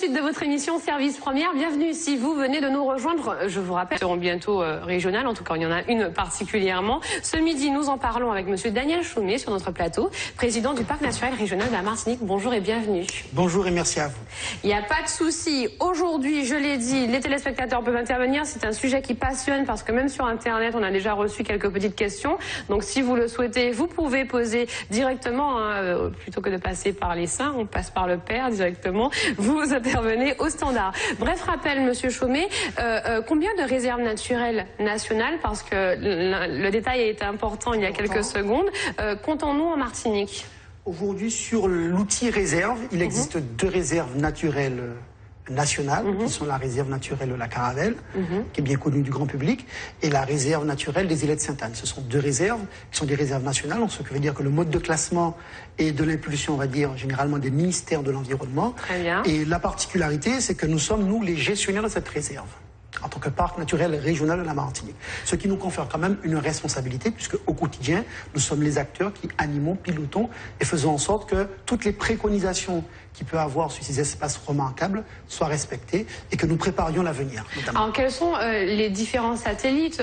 suite de votre émission Service Première. Bienvenue si vous venez de nous rejoindre. Je vous rappelle, seront bientôt régionales, en tout cas il y en a une particulièrement. Ce midi, nous en parlons avec monsieur Daniel Chaumet sur notre plateau, président du Parc naturel régional de la Martinique. Bonjour et bienvenue. Bonjour et merci à vous. Il n'y a pas de souci. Aujourd'hui, je l'ai dit, les téléspectateurs peuvent intervenir. C'est un sujet qui passionne parce que même sur Internet, on a déjà reçu quelques petites questions. Donc si vous le souhaitez, vous pouvez poser directement, plutôt que de passer par les saints, on passe par le Père directement. Vous intervenez au standard. Bref rappel, monsieur Chaumet, combien de réserves naturelles nationales, parce que le détail a été important il y a quelques secondes, comptons-nous en Martinique? Aujourd'hui, sur l'outil réserve, il existe deux réserves naturelles nationales, qui sont la réserve naturelle de la Caravelle, qui est bien connue du grand public, et la réserve naturelle des îlets de Sainte-Anne. Ce sont deux réserves qui sont des réserves nationales, ce qui veut dire que le mode de classement et de l'impulsion, on va dire, généralement des ministères de l'Environnement. Très bien. Et la particularité, c'est que nous sommes, nous, les gestionnaires de cette réserve, en tant que parc naturel régional de la Martinique. Ce qui nous confère quand même une responsabilité, puisque au quotidien, nous sommes les acteurs qui animons, pilotons et faisons en sorte que toutes les préconisations qu'il peut avoir sur ces espaces remarquables soient respectées et que nous préparions l'avenir. Alors quels sont les différents satellites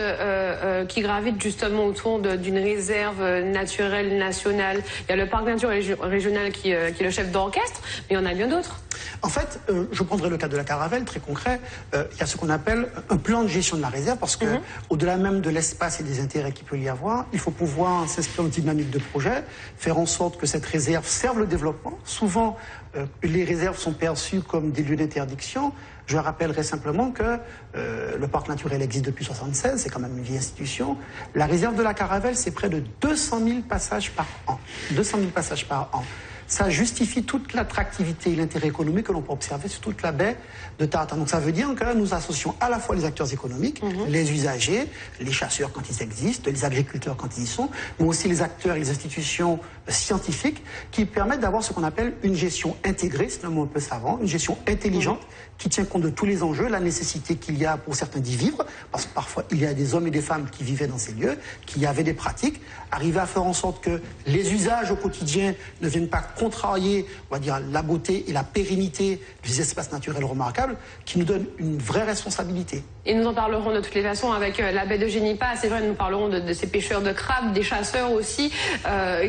qui gravitent justement autour d'une réserve naturelle nationale? Il y a le parc naturel régional qui est le chef d'orchestre, mais il y en a bien d'autres. En fait, je prendrai le cas de la Caravelle, très concret. Il y a ce qu'on appelle un plan de gestion de la réserve, parce que au-delà même de l'espace et des intérêts qu'il peut y avoir, il faut pouvoir s'inscrire dans une dynamique de projet, faire en sorte que cette réserve serve le développement. Souvent, les réserves sont perçues comme des lieux d'interdiction. Je rappellerai simplement que le parc naturel existe depuis 1976, c'est quand même une vieille institution. La réserve de la Caravelle, c'est près de 200 000 passages par an. 200 000 passages par an. Ça justifie toute l'attractivité et l'intérêt économique que l'on peut observer sur toute la baie de Tartane. Donc ça veut dire que nous associons à la fois les acteurs économiques, les usagers, les chasseurs quand ils existent, les agriculteurs quand ils y sont, mais aussi les acteurs et les institutions scientifiques qui permettent d'avoir ce qu'on appelle une gestion intégrée, c'est un mot un peu savant, une gestion intelligente qui tient compte de tous les enjeux, la nécessité qu'il y a pour certains d'y vivre, parce que parfois il y a des hommes et des femmes qui vivaient dans ces lieux, qui avaient des pratiques, arriver à faire en sorte que les usages au quotidien ne viennent pas contrarier, on va dire, la beauté et la pérennité des espaces naturels remarquables, qui nous donnent une vraie responsabilité. Et nous en parlerons de toutes les façons avec la baie de Génipa. C'est vrai, nous parlerons de ces pêcheurs de crabes, des chasseurs aussi,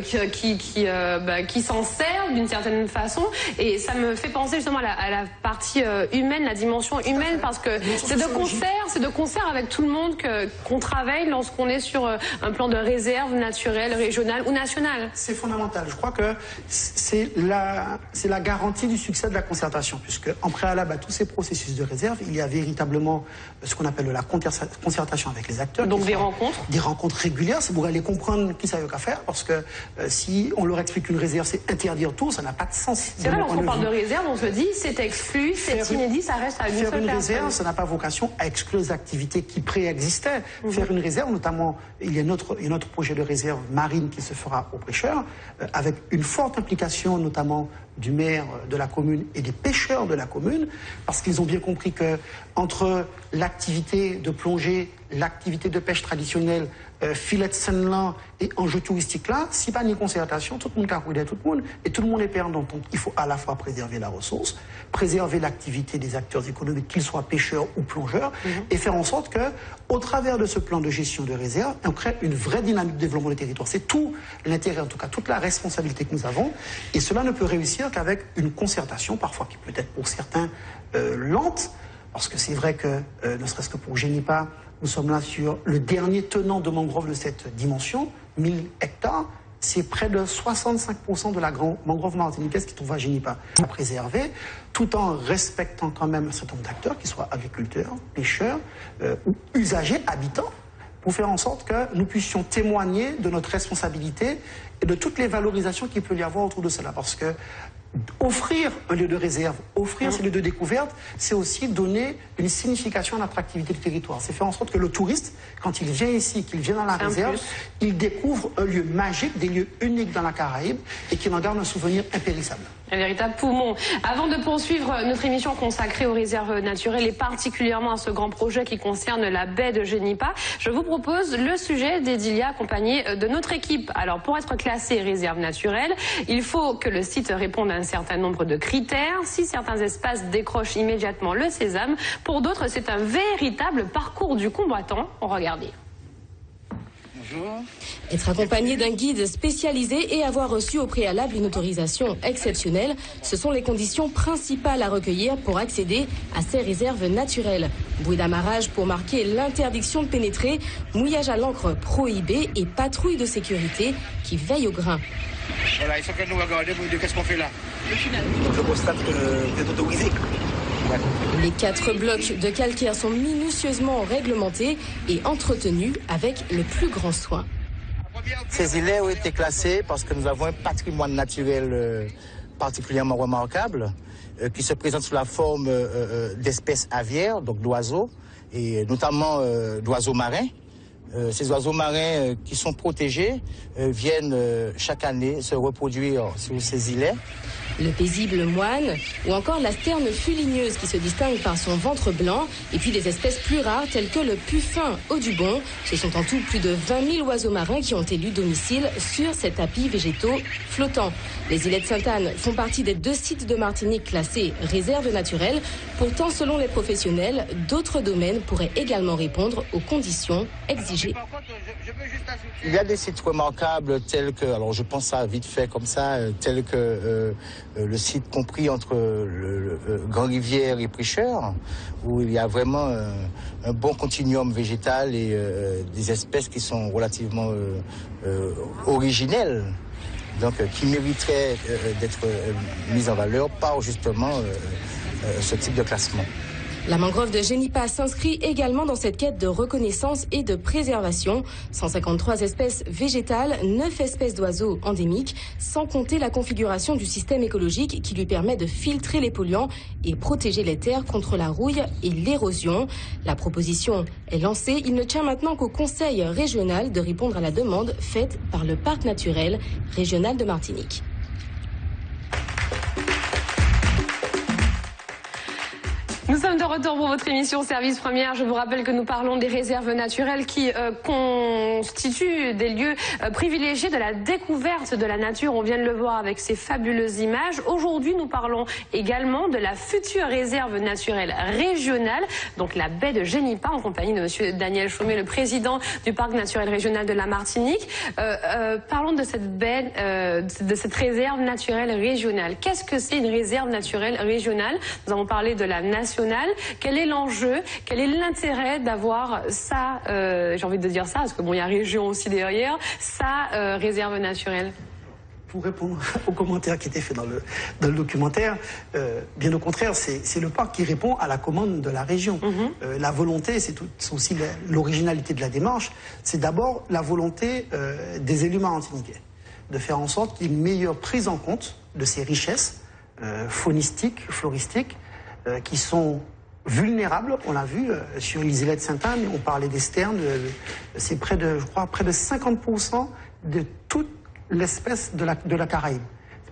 qui s'en servent d'une certaine façon. Et ça me fait penser justement à la partie humaine, la dimension humaine, parce que c'est de concert avec tout le monde qu'on travaille lorsqu'on est sur un plan de réserve naturelle, régionale ou nationale. C'est fondamental. Je crois que c'est la garantie du succès de la concertation, puisque en préalable à tous ces processus de réserve, il y a véritablement ce qu'on appelle la concertation avec les acteurs. Donc des rencontres? Des rencontres régulières, c'est pour aller comprendre qui savent qu'à faire, parce que si on leur explique qu'une réserve, c'est interdire tout, ça n'a pas de sens. C'est vrai, lorsqu'on parle de réserve, on se dit c'est exclu, c'est inédit, ça reste à une seule personne. Faire une réserve, ça n'a pas vocation à exclure les activités qui préexistaient. Faire une réserve, notamment, il y a notre projet de réserve marine qui se fera aux pêcheurs, avec une forte implication notamment du maire de la commune et des pêcheurs de la commune, parce qu'ils ont bien compris que entre l'activité de plongée, l'activité de pêche traditionnelle, filet de Saint-Lan et enjeux touristiques là, si pas une concertation, tout le monde carouille tout le monde et tout le monde est perdant. Donc il faut à la fois préserver la ressource, préserver l'activité des acteurs économiques, qu'ils soient pêcheurs ou plongeurs, et faire en sorte que, au travers de ce plan de gestion de réserve, on crée une vraie dynamique de développement des territoires. C'est tout l'intérêt, en tout cas toute la responsabilité que nous avons, et cela ne peut réussir qu'avec une concertation, parfois qui peut être pour certains lente, parce que c'est vrai que, ne serait-ce que pour Génipa, nous sommes là sur le dernier tenant de mangrove de cette dimension, 1000 hectares. C'est près de 65% de la mangrove martiniquaise qui trouve à Génipa à préserver, tout en respectant quand même un certain nombre d'acteurs, qu'ils soient agriculteurs, pêcheurs ou usagers, habitants, pour faire en sorte que nous puissions témoigner de notre responsabilité et de toutes les valorisations qu'il peut y avoir autour de cela. Parce que offrir un lieu de réserve, offrir ces lieux de découverte, c'est aussi donner une signification à l'attractivité du territoire. C'est faire en sorte que le touriste, quand il vient ici, qu'il vient dans la réserve, il découvre un lieu magique, des lieux uniques dans la Caraïbe et qu'il en garde un souvenir impérissable. Un véritable poumon. Avant de poursuivre notre émission consacrée aux réserves naturelles et particulièrement à ce grand projet qui concerne la baie de Génipa, je vous propose le sujet d'Edilia accompagné de notre équipe. Alors pour être classé réserve naturelle, il faut que le site réponde à un certain nombre de critères. Si certains espaces décrochent immédiatement le sésame, pour d'autres, c'est un véritable parcours du combattant. Regardez. Bonjour. Être accompagné d'un guide spécialisé et avoir reçu au préalable une autorisation exceptionnelle, ce sont les conditions principales à recueillir pour accéder à ces réserves naturelles. Bruit d'amarrage pour marquer l'interdiction de pénétrer, mouillage à l'encre prohibé et patrouille de sécurité qui veille au grain. Voilà, ils sont en train de nous regarder pour nous dire qu'est-ce qu'on fait là. Je constate que vous êtes autorisé. Les 4 blocs de calcaire sont minutieusement réglementés et entretenus avec le plus grand soin. Ces îlets ont été classés parce que nous avons un patrimoine naturel particulièrement remarquable qui se présente sous la forme d'espèces aviaires, donc d'oiseaux, et notamment d'oiseaux marins. Ces oiseaux marins qui sont protégés viennent chaque année se reproduire sur ces îlets. Le paisible moine ou encore la sterne fuligneuse qui se distingue par son ventre blanc et puis des espèces plus rares telles que le puffin audubon. Ce sont en tout plus de 20 000 oiseaux marins qui ont élu domicile sur ces tapis végétaux flottants. Les îlets de Sainte-Anne font partie des 2 sites de Martinique classés réserve naturelle. Pourtant, selon les professionnels, d'autres domaines pourraient également répondre aux conditions exigées. Il y a des sites remarquables tels que, alors je pense ça vite fait comme ça, tels que le site compris entre le Grand-Rivière et Prêcheur, où il y a vraiment un bon continuum végétal et des espèces qui sont relativement originelles, donc qui mériteraient d'être mises en valeur par justement ce type de classement. La mangrove de Génipa s'inscrit également dans cette quête de reconnaissance et de préservation. 153 espèces végétales, 9 espèces d'oiseaux endémiques, sans compter la configuration du système écologique qui lui permet de filtrer les polluants et protéger les terres contre la rouille et l'érosion. La proposition est lancée. Il ne tient maintenant qu'au Conseil régional de répondre à la demande faite par le Parc naturel régional de Martinique. Nous sommes de retour pour votre émission Service Première. Je vous rappelle que nous parlons des réserves naturelles qui constituent des lieux privilégiés de la découverte de la nature. On vient de le voir avec ces fabuleuses images. Aujourd'hui, nous parlons également de la future réserve naturelle régionale, donc la baie de Génipa, en compagnie de monsieur Daniel Chaumet, le président du Parc naturel régional de la Martinique. Parlons de cette baie, de cette réserve naturelle régionale. Qu'est-ce que c'est une réserve naturelle régionale? Nous avons parlé de la nationale. Quel est l'enjeu? Quel est l'intérêt d'avoir ça, j'ai envie de dire ça, parce que bon, il y a région aussi derrière, ça, réserve naturelle? Pour répondre aux commentaires qui étaient faits dans le documentaire, bien au contraire, c'est le parc qui répond à la commande de la région. La volonté, c'est aussi l'originalité de la démarche, c'est d'abord la volonté des élus martiniquais, de faire en sorte qu'il y ait une meilleure prise en compte de ces richesses faunistiques, floristiques, qui sont vulnérables. On l'a vu sur les îlets de Sainte-Anne, on parlait des sternes, c'est près de, je crois, près de 50% de toute l'espèce de la Caraïbe.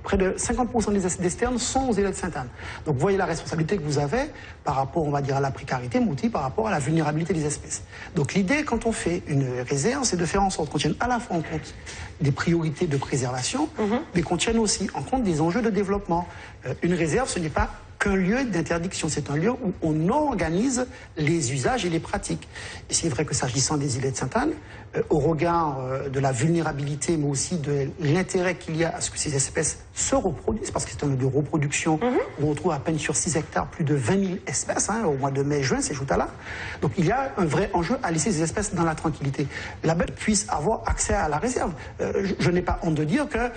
Près de 50% des sternes sont aux îlets de Sainte-Anne. Donc vous voyez la responsabilité que vous avez par rapport, on va dire, à la précarité, mais aussi par rapport à la vulnérabilité des espèces. Donc l'idée, quand on fait une réserve, c'est de faire en sorte qu'on tienne à la fois en compte des priorités de préservation, mais qu'on tienne aussi en compte des enjeux de développement. Une réserve, ce n'est pas qu'un lieu d'interdiction, c'est un lieu où on organise les usages et les pratiques. Et c'est vrai que s'agissant des îlets de Sainte-Anne, au regard de la vulnérabilité, mais aussi de l'intérêt qu'il y a à ce que ces espèces se reproduisent, parce que c'est un lieu de reproduction où on trouve à peine sur 6 hectares plus de 20 000 espèces, au mois de mai-juin, c'est Joutala. Donc il y a un vrai enjeu à laisser ces espèces dans la tranquillité. La bête puisse avoir accès à la réserve. Je n'ai pas honte de dire que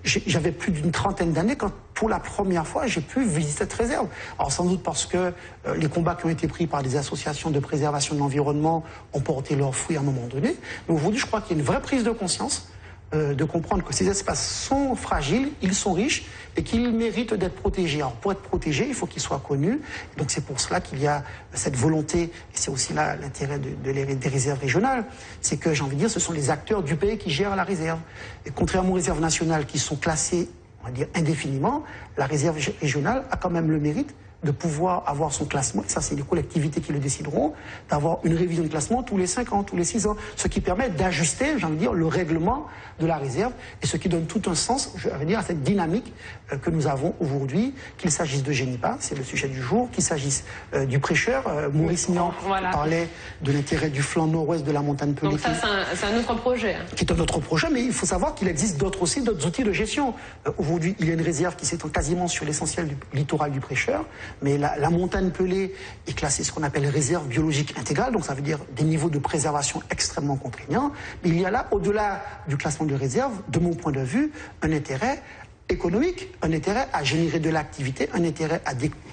j'avais plus d'une trentaine d'années quand, pour la première fois, j'ai pu visiter cette réserve. Alors sans doute parce que les combats qui ont été pris par des associations de préservation de l'environnement ont porté leurs fruits à un moment donné. Mais aujourd'hui, je crois qu'il y a une vraie prise de conscience de comprendre que ces espaces sont fragiles, ils sont riches et qu'ils méritent d'être protégés. Alors pour être protégés, il faut qu'ils soient connus. Donc c'est pour cela qu'il y a cette volonté, et c'est aussi là l'intérêt des réserves régionales, c'est que, j'ai envie de dire, ce sont les acteurs du pays qui gèrent la réserve. Et contrairement aux réserves nationales qui sont classées, on va dire, indéfiniment, la réserve régionale a quand même le mérite de pouvoir avoir son classement, et ça c'est les collectivités qui le décideront, d'avoir une révision de classement tous les 5 ans, tous les 6 ans, ce qui permet d'ajuster, j'ai envie de dire, le règlement de la réserve, et ce qui donne tout un sens, je veux dire, à cette dynamique que nous avons aujourd'hui, qu'il s'agisse de Génipa, c'est le sujet du jour, qu'il s'agisse du prêcheur, Maurice Nian parlait de l'intérêt du flanc nord-ouest de la montagne Pelée. Donc ça c'est un autre projet. Qui est un autre projet, mais il faut savoir qu'il existe d'autres outils de gestion. Aujourd'hui, il y a une réserve qui s'étend quasiment sur l'essentiel du littoral du prêcheur, mais la montagne Pelée est classée ce qu'on appelle réserve biologique intégrale, donc ça veut dire des niveaux de préservation extrêmement contraignants. Mais il y a là, au-delà du classement de réserve, de mon point de vue, un intérêt économique, un intérêt à générer de l'activité, un intérêt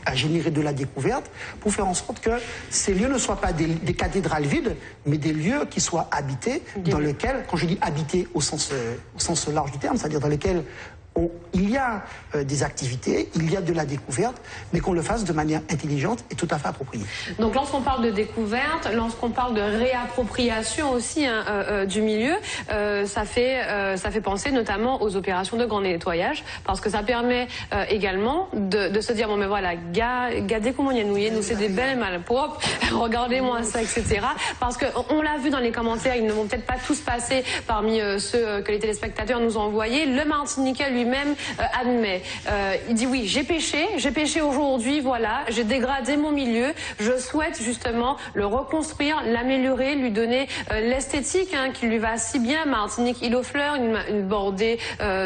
à générer de la découverte, pour faire en sorte que ces lieux ne soient pas des cathédrales vides, mais des lieux qui soient habités, dans lesquels, quand je dis habités au sens large du terme, c'est-à-dire dans lesquels il y a des activités, il y a de la découverte, mais qu'on le fasse de manière intelligente et tout à fait appropriée. Donc lorsqu'on parle de découverte, lorsqu'on parle de réappropriation aussi du milieu, ça fait penser notamment aux opérations de grand nettoyage, parce que ça permet également de se dire, bon mais voilà, regardez comment il y a nouillé, nous c'est des belles malpropres, regardez-moi ça, etc. Parce qu'on l'a vu dans les commentaires, ils ne vont peut-être pas tous passer parmi ceux que les téléspectateurs nous ont envoyés. Le Martiniquais lui-même admet, il dit oui, j'ai péché aujourd'hui, voilà, j'ai dégradé mon milieu, je souhaite justement le reconstruire, l'améliorer, lui donner l'esthétique qui lui va si bien. Martinique, île aux fleurs, une bordée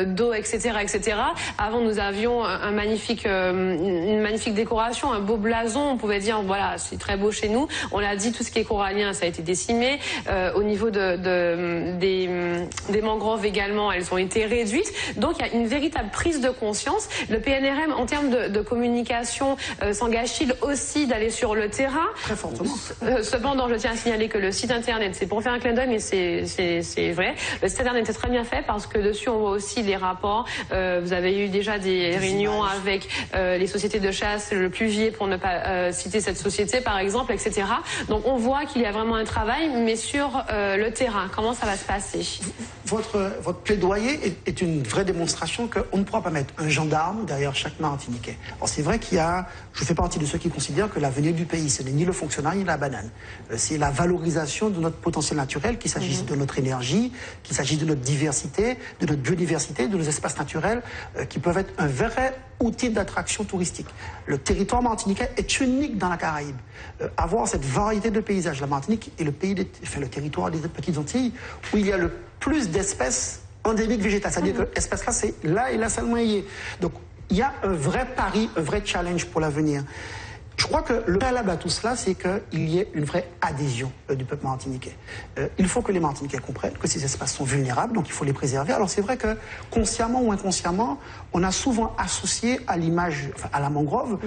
d'eau, etc., etc. Avant, nous avions une magnifique décoration, un beau blason, on pouvait dire, voilà, c'est très beau chez nous. On l'a dit, tout ce qui est corallien, ça a été décimé. Au niveau des mangroves également, elles ont été réduites. Donc, il y a une véritable prise de conscience. Le PNRM, en termes de communication, s'engage-t-il aussi d'aller sur le terrain? Très fortement. Cependant, je tiens à signaler que le site internet, c'est pour faire un clin d'œil, mais c'est vrai. Le site internet est très bien fait parce que dessus, on voit aussi les rapports. Vous avez eu déjà des réunions avec les sociétés de chasse, le Pluvier, pour ne pas citer cette société, par exemple, etc. Donc, on voit qu'il y a vraiment un travail, mais sur le terrain. Comment ça va se passer? Votre plaidoyer est une vraie démonstration qu'on ne pourra pas mettre un gendarme derrière chaque Martiniquais. Alors c'est vrai je fais partie de ceux qui considèrent que l'avenir du pays, ce n'est ni le fonctionnaire ni la banane. C'est la valorisation de notre potentiel naturel, qu'il s'agisse de notre énergie, qu'il s'agisse de notre diversité, de notre biodiversité, de nos espaces naturels, qui peuvent être un vrai outil d'attraction touristique. Le territoire martiniquais est unique dans la Caraïbe. Avoir cette variété de paysages, la Martinique est le territoire des Petites Antilles où il y a le plus d'espèces endémiques végétales. C'est-à-dire que l'espèce là, c'est là et là seulement y est. Donc il y a un vrai pari, un vrai challenge pour l'avenir. Je crois que le préalable à tout cela, c'est qu'il y ait une vraie adhésion du peuple martiniquais. Il faut que les Martiniquais comprennent que ces espaces sont vulnérables, donc il faut les préserver. Alors c'est vrai que, consciemment ou inconsciemment, on a souvent associé à l'image, à la mangrove,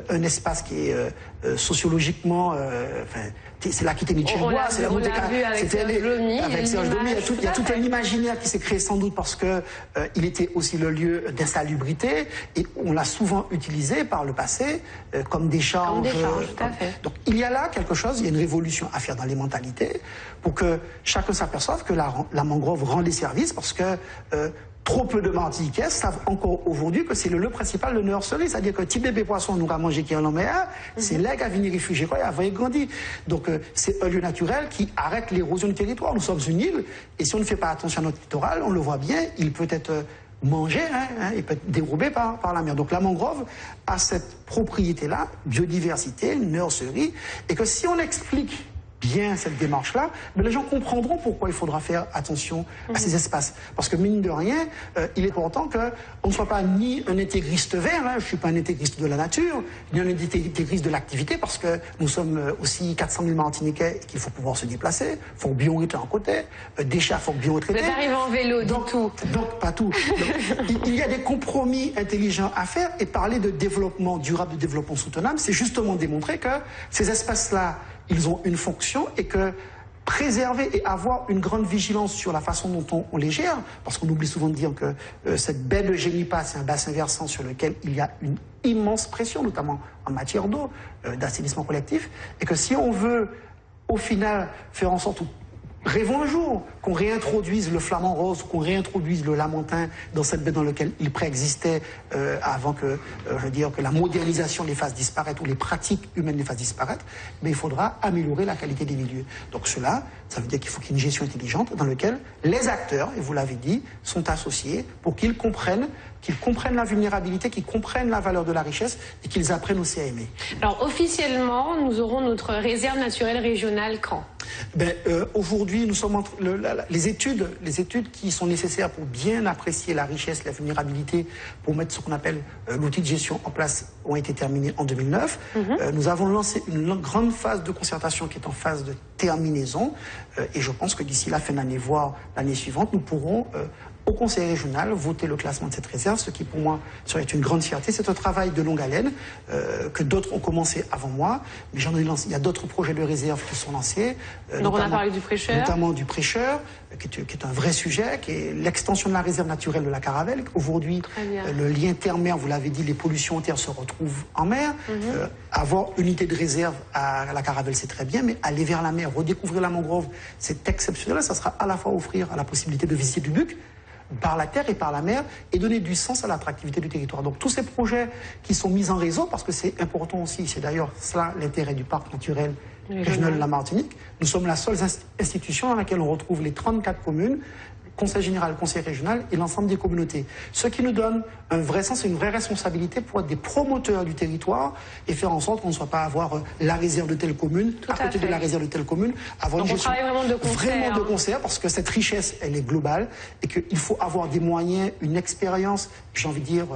un espace qui est sociologiquement... c'est l'Aquitaine-Bois, c'est la Monte Carlo, avec Serge Domy. Il y a tout un imaginaire qui s'est créé sans doute parce que il était aussi le lieu d'insalubrité et on l'a souvent utilisé par le passé comme décharge. Tout à fait. Donc il y a là quelque chose, il y a une révolution à faire dans les mentalités pour que chacun s'aperçoive que la mangrove rend des services parce que trop peu de Martiniquais savent encore aujourd'hui que c'est le lieu principal de nurserie, c'est-à-dire que petit bébé poisson nous a mangé qui est en mer, c'est là qu'à venir réfugier quoi, il a grandi. Donc c'est un lieu naturel qui arrête l'érosion du territoire. Nous sommes une île et si on ne fait pas attention à notre littoral, on le voit bien, il peut être mangé, il peut être dérobé par la mer. Donc la mangrove a cette propriété-là, biodiversité, nurserie, et que si on explique bien cette démarche-là, mais les gens comprendront pourquoi il faudra faire attention à ces espaces. Parce que mine de rien, il est important qu'on ne soit pas ni un intégriste vert, je ne suis pas un intégriste de la nature, ni un intégriste de l'activité, parce que nous sommes aussi 400 000 Martiniquais et qu'il faut pouvoir se déplacer, il faut bien retraiter en côté, des chats, il faut bien retraiter. Vous arrivez en vélo, donc pas tout. Donc, il y a des compromis intelligents à faire et parler de développement durable, de développement soutenable, c'est justement démontrer que ces espaces-là, ils ont une fonction et que préserver et avoir une grande vigilance sur la façon dont on les gère, parce qu'on oublie souvent de dire que cette baie de Génipa, c'est un bassin versant sur lequel il y a une immense pression, notamment en matière d'eau, d'assainissement collectif, et que si on veut, au final, faire en sorte Rêvons un jour qu'on réintroduise le flamand rose, qu'on réintroduise le lamentin dans cette baie dans laquelle il préexistait avant que, je veux dire, que la modernisation les fasse disparaître ou les pratiques humaines les fassent disparaître. Mais il faudra améliorer la qualité des milieux. Donc cela, ça veut dire qu'il faut qu'il y ait une gestion intelligente dans laquelle les acteurs, et vous l'avez dit, sont associés pour qu'ils comprennent la vulnérabilité, qu'ils comprennent la valeur de la richesse et qu'ils apprennent aussi à aimer. Alors officiellement, nous aurons notre réserve naturelle régionale quand? Aujourd'hui, nous sommes les études qui sont nécessaires pour bien apprécier la richesse, la vulnérabilité, pour mettre ce qu'on appelle l'outil de gestion en place, ont été terminées en 2009. Nous avons lancé une grande phase de concertation qui est en phase de terminaison. Et je pense que d'ici la fin d'année, voire l'année suivante, nous pourrons au Conseil régional voter le classement de cette réserve, ce qui pour moi serait une grande fierté. C'est un travail de longue haleine que d'autres ont commencé avant moi, mais j'en ai lancé. Il y a d'autres projets de réserve qui sont lancés. Donc on a parlé du prêcheur. Notamment du prêcheur, qui est un vrai sujet, qui est l'extension de la réserve naturelle de la Caravelle. Aujourd'hui, le lien terre-mer, vous l'avez dit, les pollutions en terre se retrouvent en mer. Avoir une unité de réserve à la Caravelle, c'est très bien, mais aller vers la mer, redécouvrir la mangrove, c'est exceptionnel. Ça sera à la fois offrir la possibilité de visiter du Buc, par la terre et par la mer, et donner du sens à l'attractivité du territoire. Donc tous ces projets qui sont mis en réseau, parce que c'est important aussi, c'est d'ailleurs cela l'intérêt du parc naturel régional de la Martinique. Nous sommes la seule institution dans laquelle on retrouve les 34 communes, conseil général, conseil régional et l'ensemble des communautés. Ce qui nous donne un vrai sens et une vraie responsabilité pour être des promoteurs du territoire et faire en sorte qu'on ne soit pas avoir la réserve de telle commune, à côté de la réserve de telle commune, avoir une gestion vraiment de concert, parce que cette richesse, elle est globale et qu'il faut avoir des moyens, une expérience, j'ai envie de dire,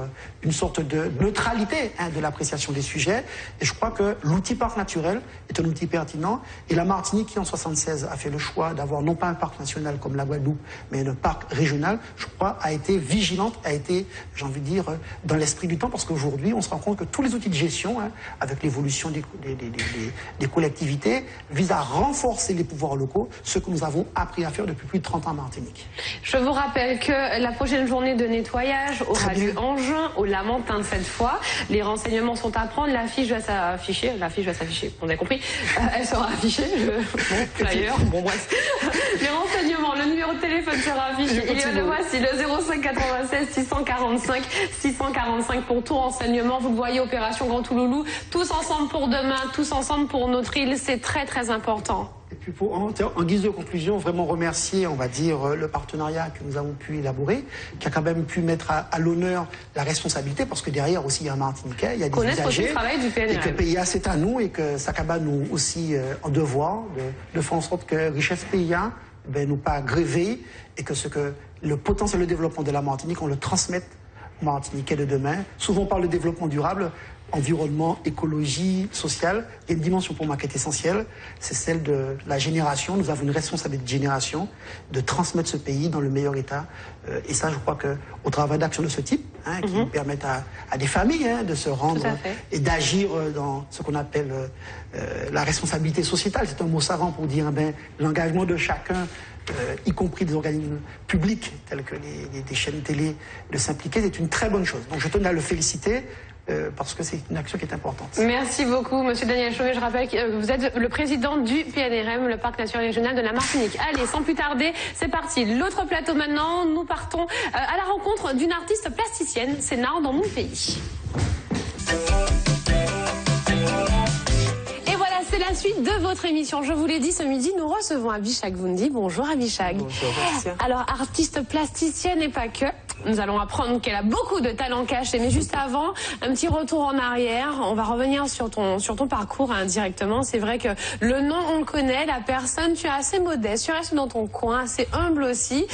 une sorte de neutralité de l'appréciation des sujets. Et je crois que l'outil parc naturel est un outil pertinent. Et la Martinique, qui en 1976 a fait le choix d'avoir non pas un parc national comme la Guadeloupe, mais un parc régional, je crois, a été vigilante, a été, j'ai envie de dire, dans l'esprit du temps, parce qu'aujourd'hui, on se rend compte que tous les outils de gestion, avec l'évolution des collectivités, visent à renforcer les pouvoirs locaux, ce que nous avons appris à faire depuis plus de 30 ans en Martinique. Je vous rappelle que la prochaine journée de nettoyage aura lieu en juin, au Lamentin cette fois. Les renseignements sont à prendre, l'affiche va s'afficher, on a compris, elle sera affichée, bon, flyer, bon bref. Les renseignements, le numéro de téléphone sera affiché, le voici, le 05 96 645 645 pour tout renseignement. Vous le voyez, opération Grand Touloulou, tous ensemble pour demain, tous ensemble pour notre île, c'est très très important. Et puis en guise de conclusion, vraiment remercier, on va dire, le partenariat que nous avons pu élaborer, qui a quand même pu mettre à l'honneur la responsabilité, parce que derrière aussi il y a un Martiniquais, il y a des usagers, le travail du PNRM. et que PIA c'est à nous, et que Sakaba nous aussi en devoir de faire en sorte que richesse PIA nous pas gréver, et que le potentiel de développement de la Martinique, on le transmette aux Martiniquais de demain. Souvent on parle de développement durable, environnement, écologie, sociale. Il y a une dimension pour moi qui est essentielle, c'est celle de la génération. Nous avons une responsabilité de génération de transmettre ce pays dans le meilleur état. Et ça, je crois qu'au travail d'action de ce type, qui permettent à des familles de se rendre et d'agir dans ce qu'on appelle la responsabilité sociétale. C'est un mot savant pour dire l'engagement de chacun, y compris des organismes publics tels que des chaînes télé, de s'impliquer, c'est une très bonne chose. Donc je tenais à le féliciter. Parce que c'est une action qui est importante. Merci beaucoup, Monsieur Daniel Chauvet. Je rappelle que vous êtes le président du PNRM, le Parc naturel régional de la Martinique. Allez, sans plus tarder, c'est parti. L'autre plateau maintenant, nous partons à la rencontre d'une artiste plasticienne, c'est Nard dans mon pays. C'est la suite de votre émission. Je vous l'ai dit, ce midi, nous recevons Abishag Vundi. Bonjour Abishag. Bonjour Alicia. Alors, artiste plasticienne et pas que. Nous allons apprendre qu'elle a beaucoup de talents cachés. Mais juste avant, un petit retour en arrière. On va revenir sur ton parcours directement. C'est vrai que le nom, on le connaît. La personne, tu es assez modeste. Tu restes dans ton coin, assez humble aussi.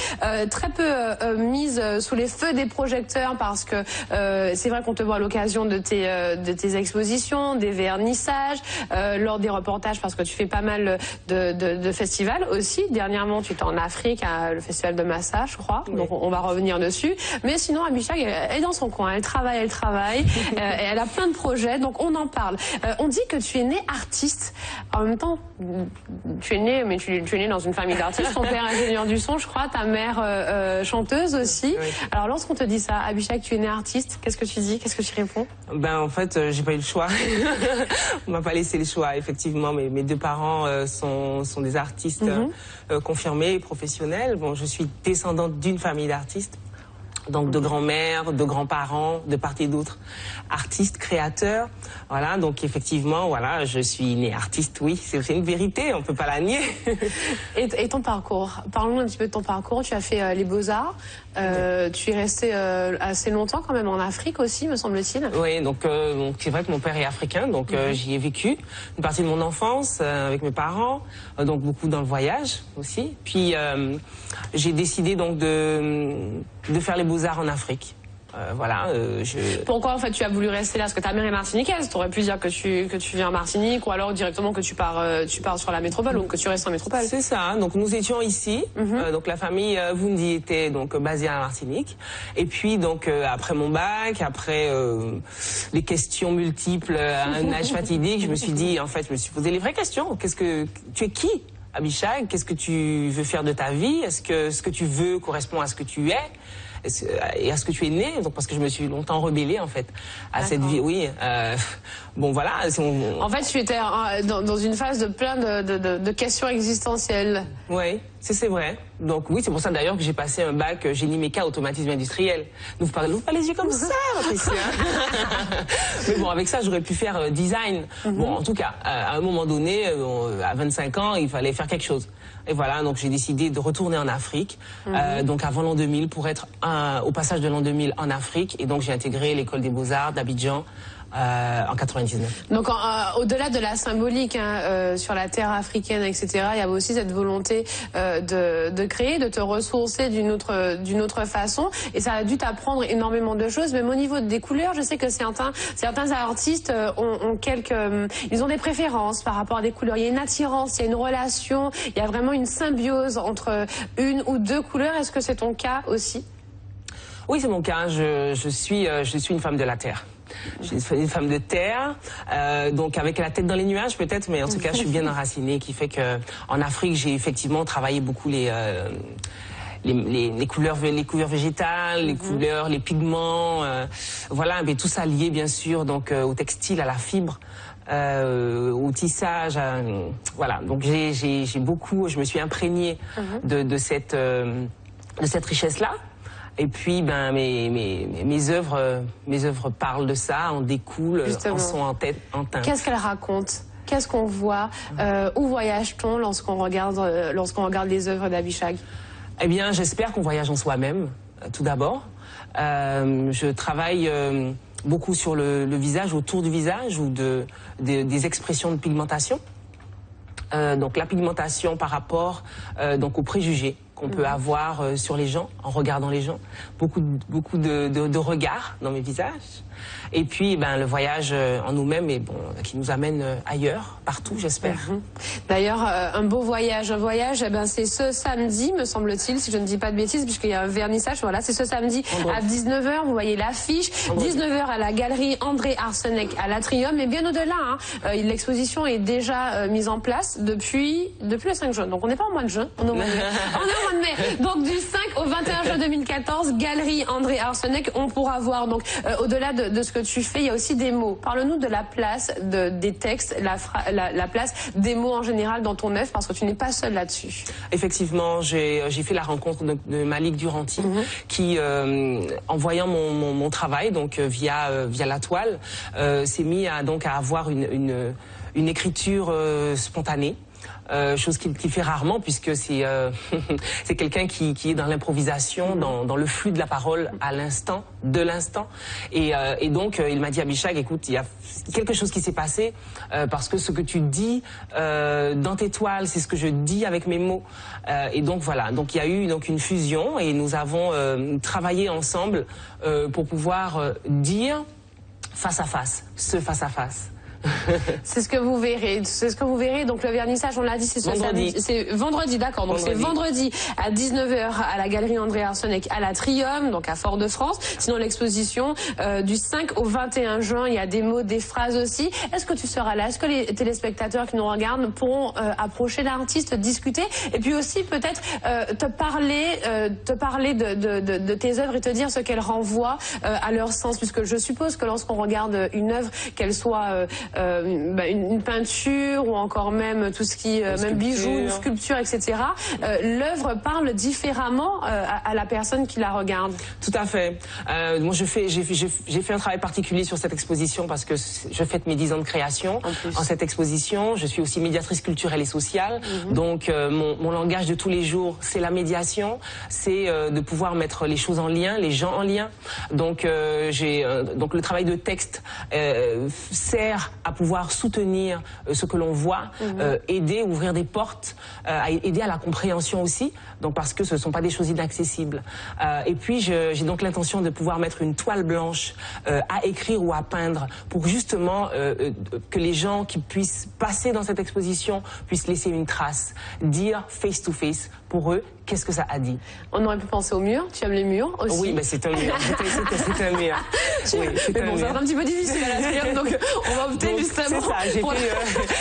Très peu mise sous les feux des projecteurs parce que c'est vrai qu'on te voit à l'occasion de tes expositions, des vernissages, lors des reportages parce que tu fais pas mal de festivals aussi. Dernièrement, tu étais en Afrique, le festival de Massa, je crois. Oui. Donc on va revenir dessus. Mais sinon, Abishag, elle est dans son coin, elle travaille, elle a plein de projets, donc on en parle. On dit que tu es née artiste. En même temps, tu es née, mais tu es née dans une famille d'artistes. Ton père ingénieur du son, je crois, ta mère chanteuse aussi. Oui. Alors lorsqu'on te dit ça, Abishag, tu es née artiste, qu'est-ce que tu dis? Qu'est-ce que tu réponds? Ben en fait, j'ai pas eu le choix. On m'a pas laissé le choix. Effectivement, mes deux parents sont des artistes confirmés et professionnels. Bon, je suis descendante d'une famille d'artistes. Donc de grand-mère, de grands-parents, de part et d'autre, artistes, créateurs. Voilà, donc effectivement, voilà, je suis née artiste, oui, c'est une vérité, on peut pas la nier. Et ton parcours, parlons un petit peu de ton parcours. Tu as fait les Beaux-Arts, tu es resté assez longtemps quand même en Afrique aussi, me semble-t-il. Oui, donc c'est vrai que mon père est africain, donc j'y ai vécu une partie de mon enfance avec mes parents, donc beaucoup dans le voyage aussi. Puis j'ai décidé donc de faire les Beaux-Arts en Afrique. Voilà. Pourquoi en fait tu as voulu rester là? Parce que ta mère est martiniquaise. Tu aurais pu dire que tu viens en Martinique, ou alors directement que tu pars sur la métropole, ou que tu restes en métropole. C'est ça. Donc nous étions ici. Donc la famille Vundi était donc basée à la Martinique. Et puis donc après mon bac, après les questions multiples à un âge fatidique, je me suis dit, en fait, je me suis posé les vraies questions. Tu es qui, Abishag? Qu'est-ce que tu veux faire de ta vie? Est-ce que ce que tu veux correspond à ce que tu es? Et à ce que tu es né, donc parce que je me suis longtemps rebellée en fait à cette vie. Oui, bon voilà. En fait, tu étais dans une phase de plein de questions existentielles. Oui, c'est vrai. Donc oui, c'est pour ça d'ailleurs que j'ai passé un bac génie méca automatisme industriel. N'ouvre pas les yeux comme ça, Patricia. Mais bon, avec ça, j'aurais pu faire design. Bon, en tout cas, à un moment donné, à 25 ans, il fallait faire quelque chose. Et voilà, donc j'ai décidé de retourner en Afrique, donc avant l'an 2000, pour être au passage de l'an 2000 en Afrique. Et donc j'ai intégré l'école des Beaux-Arts d'Abidjan en 99. Donc au-delà de la symbolique sur la terre africaine, etc., il y avait aussi cette volonté de créer, de te ressourcer d'une autre façon. Et ça a dû t'apprendre énormément de choses, même au niveau des couleurs. Je sais que certains artistes ils ont des préférences par rapport à des couleurs. Il y a une attirance, il y a une relation, il y a vraiment une symbiose entre une ou deux couleurs. Est-ce que c'est ton cas aussi? Oui, c'est mon cas. Je suis une femme de la terre. Je suis une femme de terre, donc avec la tête dans les nuages peut-être, mais en tout cas je suis bien enracinée, qui fait que en Afrique j'ai effectivement travaillé beaucoup les couleurs végétales, les couleurs, les pigments, voilà, mais tout ça lié bien sûr donc au textile, à la fibre. Au tissage, voilà. Donc je me suis imprégnée de cette richesse-là. Et puis, ben, mes œuvres parlent de ça, en découlent, en sont en teinte. Qu'est-ce qu'elles racontent? Qu'est-ce qu'on voit? Où voyage-t-on lorsqu'on regarde les œuvres d'Abishag? Eh bien, j'espère qu'on voyage en soi-même, tout d'abord. Je travaille beaucoup sur le visage, autour du visage, ou des expressions de pigmentation. Donc la pigmentation par rapport donc aux préjugés qu'on peut avoir sur les gens, en regardant les gens. Beaucoup de regards dans mes visages. Et puis, ben, le voyage en nous-mêmes, et bon, qui nous amène ailleurs, partout, j'espère. D'ailleurs, un beau voyage. Un voyage, eh ben, c'est ce samedi, me semble-t-il, si je ne dis pas de bêtises, puisqu'il y a un vernissage. Voilà, c'est ce samedi à 19h. Vous voyez l'affiche. 19h à la galerie André Arseneck à l'Atrium. Et bien au-delà, l'exposition est déjà mise en place depuis le 5 juin. Donc, on n'est pas en mois de juin, on est au mois de mai. On est au mois de mai. Donc, du 5 au 21 juin 2014, galerie André Arseneck. On pourra voir, donc, au-delà de ce que tu fais, il y a aussi des mots. Parle-nous de la place des textes, la place des mots en général dans ton œuvre, parce que tu n'es pas seule là-dessus. Effectivement, j'ai fait la rencontre de Malik Duranty, qui, en voyant mon travail, donc via la toile, s'est mis à avoir une écriture spontanée. Chose qu'il fait rarement, puisque c'est quelqu'un qui est dans l'improvisation, dans le flux de la parole à l'instant, de l'instant. Et donc il m'a dit, Abishag, écoute, il y a quelque chose qui s'est passé, parce que ce que tu dis dans tes toiles, c'est ce que je dis avec mes mots. Et donc voilà, donc il y a eu donc une fusion, et nous avons travaillé ensemble pour pouvoir dire face à face, ce face à face. C'est ce que vous verrez. C'est ce que vous verrez. Donc le vernissage, on l'a dit, c'est ce vendredi. C'est vendredi, d'accord. Donc c'est vendredi à 19h à la galerie André Arseneck à l'Atrium, donc à Fort-de-France. Sinon l'exposition du 5 au 21 juin, il y a des mots, des phrases aussi. Est-ce que tu seras là? Est-ce que les téléspectateurs qui nous regardent pourront approcher l'artiste, discuter et puis aussi peut-être te parler de tes œuvres et te dire ce qu'elles renvoient à leur sens, puisque je suppose que lorsqu'on regarde une œuvre, qu'elle soit une peinture ou encore même tout ce qui même bijoux, une sculpture, etc. L'œuvre parle différemment à la personne qui la regarde. Tout à fait. Moi, j'ai fait un travail particulier sur cette exposition parce que je fête mes 10 ans de création en cette exposition. Je suis aussi médiatrice culturelle et sociale. Donc, mon langage de tous les jours, c'est la médiation, c'est de pouvoir mettre les choses en lien, les gens en lien. Donc, donc le travail de texte sert à pouvoir soutenir ce que l'on voit, aider, ouvrir des portes, aider à la compréhension aussi. Donc, parce que ce ne sont pas des choses inaccessibles. Et puis, j'ai donc l'intention de pouvoir mettre une toile blanche à écrire ou à peindre pour justement que les gens qui puissent passer dans cette exposition puissent laisser une trace, dire face to face pour eux qu'est-ce que ça a dit. On aurait pu penser au mur. Tu aimes les murs aussi? Oui, mais c'est un mur. C'est un mur. Oui, mais bon, c'est un petit peu difficile à l'Atrium, donc on va opter justement. C'est ça.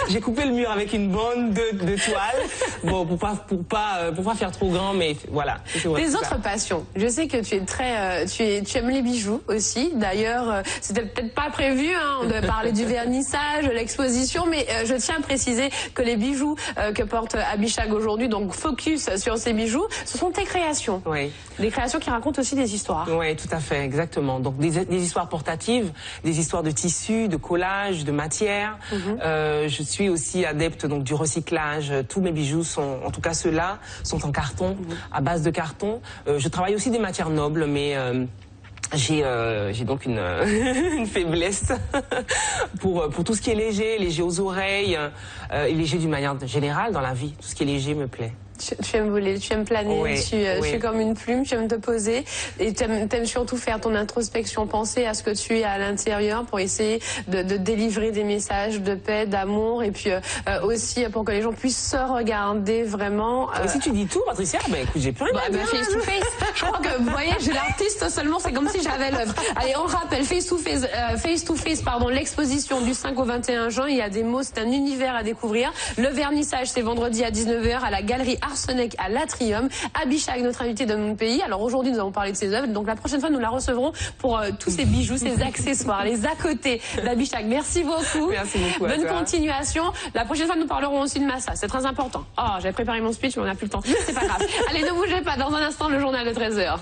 J'ai coupé le mur avec une bande de toile. Bon, pour pas faire trop grand, mais voilà. Tes autres passions. Je sais que tu es très, tu aimes les bijoux aussi. D'ailleurs, c'était peut-être pas prévu de parler du vernissage, de l'exposition, mais je tiens à préciser que les bijoux que porte Abishag aujourd'hui, donc focus sur ces bijoux, ce sont tes créations. Oui. Des créations qui racontent aussi des histoires. Oui, tout à fait, exactement. Donc des histoires portatives, des histoires de tissus, de collage, de matière. Je suis aussi adepte donc du recyclage. Tous mes bijoux sont, en tout cas ceux-là, sont en carton, à base de carton. Je travaille aussi des matières nobles, mais j'ai donc une faiblesse pour tout ce qui est léger aux oreilles, et léger d'une manière générale dans la vie. Tout ce qui est léger me plaît. Tu aimes voler, tu aimes planer, tu es comme une plume, tu aimes te poser et tu aimes surtout faire ton introspection, penser à ce que tu es à l'intérieur pour essayer de délivrer des messages de paix, d'amour et puis aussi pour que les gens puissent se regarder vraiment. Et si tu dis tout, Patricia, ben écoute, j'ai plus rien à dire. Face to face, je crois que vous voyez, j'ai l'artiste seulement, c'est comme si j'avais l'œuvre. Allez, on rappelle, face to face, l'exposition du 5 au 21 juin, il y a des mots, c'est un univers à découvrir. Le vernissage, c'est vendredi à 19h à la galerie Arseneck à l'Atrium. Abishag, notre invité de mon pays. Alors aujourd'hui, nous avons parlé de ses œuvres. Donc la prochaine fois, nous la recevrons pour tous ces bijoux, ces accessoires, les à côté d'Abishag. Merci beaucoup. Merci beaucoup. Bonne continuation. La prochaine fois, nous parlerons aussi de Massa. C'est très important. Oh, j'avais préparé mon speech, mais on n'a plus le temps. C'est pas grave. Allez, ne bougez pas. Dans un instant, le journal de 13h.